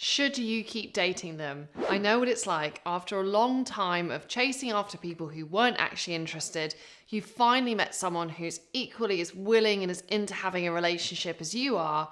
Should you keep dating them? I know what it's like. After a long time of chasing after people who weren't actually interested, you finally met someone who's equally as willing and as into having a relationship as you are,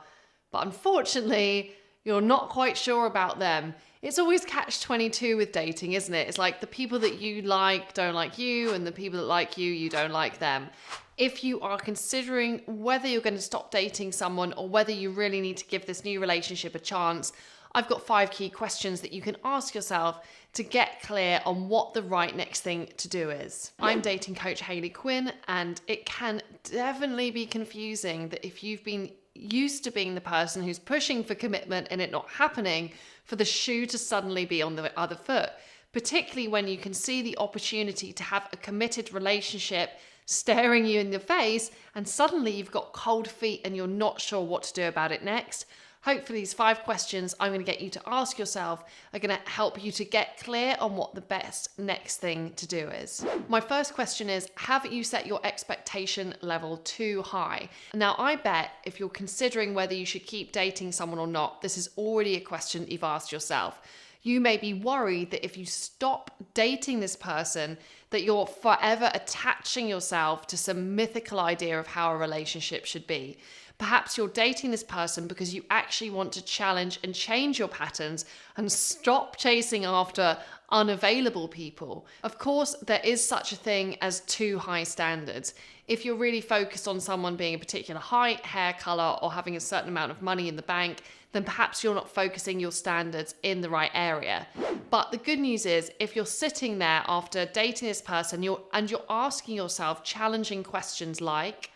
but unfortunately, you're not quite sure about them. It's always catch-22 with dating, isn't it? It's like the people that you like don't like you, and the people that like you don't like them. If you are considering whether you're going to stop dating someone or whether you really need to give this new relationship a chance, I've got 5 key questions that you can ask yourself to get clear on what the right next thing to do is. I'm dating coach Hayley Quinn, and it can definitely be confusing that if you've been used to being the person who's pushing for commitment and it not happening, for the shoe to suddenly be on the other foot, particularly when you can see the opportunity to have a committed relationship staring you in the face and suddenly you've got cold feet and you're not sure what to do about it next. Hopefully these 5 questions I'm going to get you to ask yourself are going to help you to get clear on what the best next thing to do is. My first question is, have you set your expectation level too high? Now, I bet if you're considering whether you should keep dating someone or not, this is already a question you've asked yourself. You may be worried that if you stop dating this person, that you're forever attaching yourself to some mythical idea of how a relationship should be. Perhaps you're dating this person because you actually want to challenge and change your patterns and stop chasing after unavailable people. Of course, there is such a thing as too high standards. If you're really focused on someone being a particular height, hair color, or having a certain amount of money in the bank, then perhaps you're not focusing your standards in the right area. But the good news is, if you're sitting there after dating this person, you're asking yourself challenging questions like,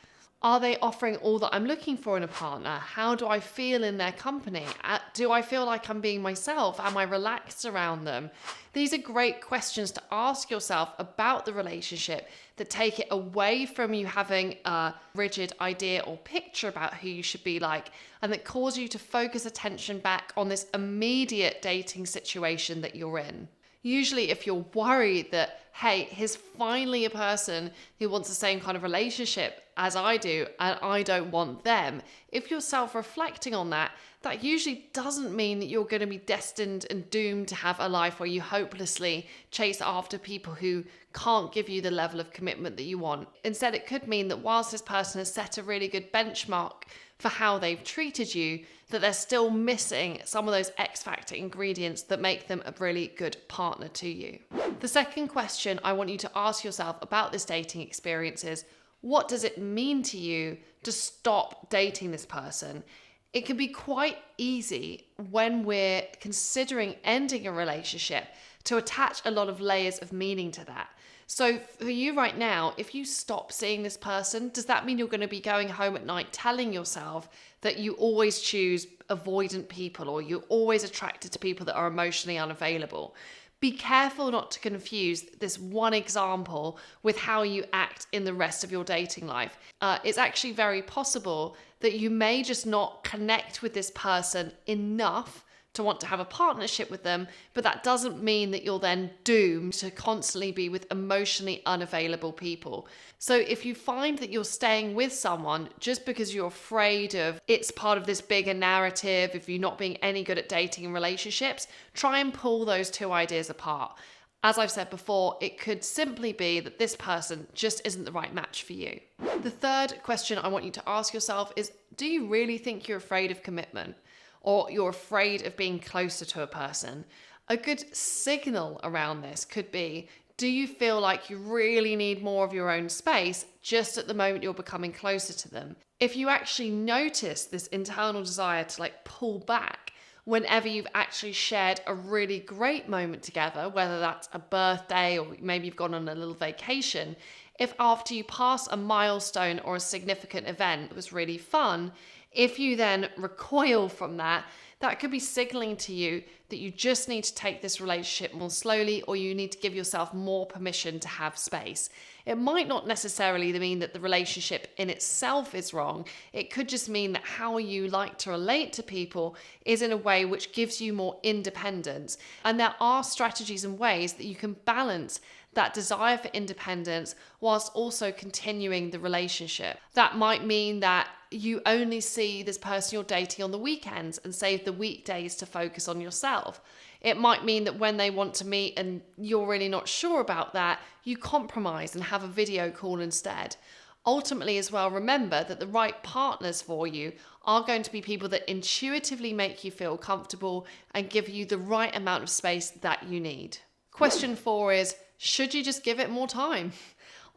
are they offering all that I'm looking for in a partner? How do I feel in their company? Do I feel like I'm being myself? Am I relaxed around them? These are great questions to ask yourself about the relationship that take it away from you having a rigid idea or picture about who you should be like, and that cause you to focus attention back on this immediate dating situation that you're in. Usually if you're worried that, hey, here's finally a person who wants the same kind of relationship as I do and I don't want them, if you're self-reflecting on that, that usually doesn't mean that you're going to be destined and doomed to have a life where you hopelessly chase after people who can't give you the level of commitment that you want. Instead, it could mean that whilst this person has set a really good benchmark for how they've treated you, that they're still missing some of those X factor ingredients that make them a really good partner to you. The second question I want you to ask yourself about this dating experience is, what does it mean to you to stop dating this person? It can be quite easy when we're considering ending a relationship to attach a lot of layers of meaning to that. So for you right now, if you stop seeing this person, does that mean you're going to be going home at night telling yourself that you always choose avoidant people, or you're always attracted to people that are emotionally unavailable? Be careful not to confuse this one example with how you act in the rest of your dating life. It's actually very possible that you may just not connect with this person enough to want to have a partnership with them, but that doesn't mean that you're then doomed to constantly be with emotionally unavailable people. So if you find that you're staying with someone just because you're afraid of it's part of this bigger narrative, if you're not being any good at dating and relationships, try and pull those 2 ideas apart. As I've said before, it could simply be that this person just isn't the right match for you. The third question I want you to ask yourself is, do you really think you're afraid of commitment? Or you're afraid of being closer to a person? A good signal around this could be, do you feel like you really need more of your own space just at the moment you're becoming closer to them? If you actually notice this internal desire to pull back whenever you've actually shared a really great moment together, whether that's a birthday or maybe you've gone on a little vacation, if after you pass a milestone or a significant event that was really fun, if you then recoil from that, that could be signaling to you that you just need to take this relationship more slowly, or you need to give yourself more permission to have space. It might not necessarily mean that the relationship in itself is wrong. It could just mean that how you like to relate to people is in a way which gives you more independence. And there are strategies and ways that you can balance that desire for independence whilst also continuing the relationship. That might mean that you only see this person you're dating on the weekends and save the weekdays to focus on yourself. It might mean that when they want to meet and you're really not sure about that, you compromise and have a video call instead. Ultimately as well, remember that the right partners for you are going to be people that intuitively make you feel comfortable and give you the right amount of space that you need. Question 4 is, should you just give it more time?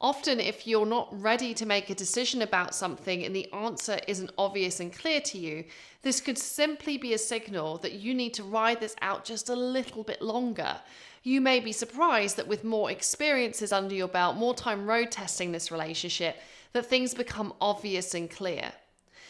Often, if you're not ready to make a decision about something and the answer isn't obvious and clear to you, this could simply be a signal that you need to ride this out just a little bit longer. You may be surprised that with more experiences under your belt, more time road testing this relationship, that things become obvious and clear.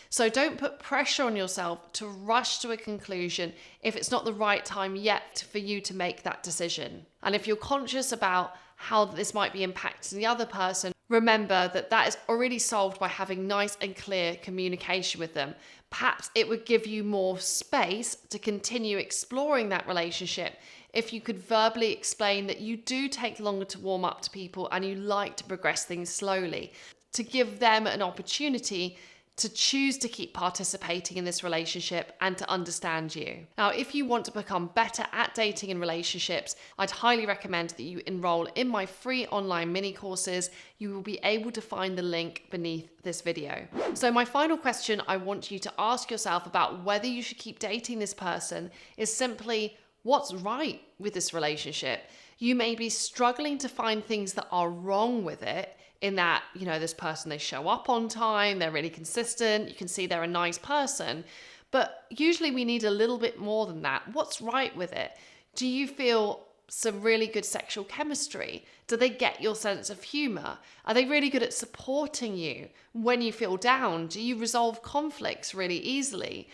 So don't put pressure on yourself to rush to a conclusion if it's not the right time yet for you to make that decision. And if you're conscious about how this might be impacting the other person, remember that that is already solved by having nice and clear communication with them. Perhaps it would give you more space to continue exploring that relationship if you could verbally explain that you do take longer to warm up to people and you like to progress things slowly, to give them an opportunity to choose to keep participating in this relationship and to understand you. Now, if you want to become better at dating and relationships, I'd highly recommend that you enroll in my free online mini courses. You will be able to find the link beneath this video. So my final question I want you to ask yourself about whether you should keep dating this person is simply, what's right with this relationship? You may be struggling to find things that are wrong with it, in that, this person, they show up on time, they're really consistent, you can see they're a nice person. But usually we need a little bit more than that. What's right with it? Do you feel some really good sexual chemistry? Do they get your sense of humor? Are they really good at supporting you when you feel down? Do you resolve conflicts really easily?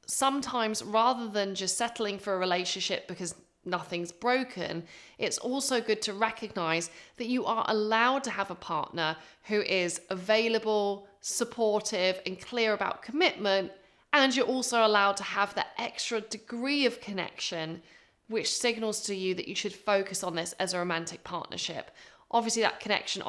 Sometimes, rather than just settling for a relationship because nothing's broken, it's also good to recognize that you are allowed to have a partner who is available, supportive, and clear about commitment, and you're also allowed to have that extra degree of connection, which signals to you that you should focus on this as a romantic partnership. Obviously, that connection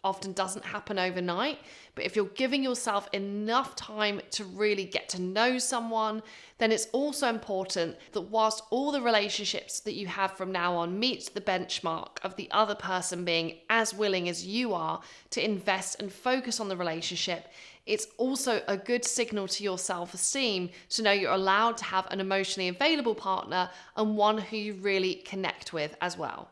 often doesn't happen overnight, but if you're giving yourself enough time to really get to know someone, then it's also important that whilst all the relationships that you have from now on meet the benchmark of the other person being as willing as you are to invest and focus on the relationship, it's also a good signal to your self-esteem to know you're allowed to have an emotionally available partner and one who you really connect with as well.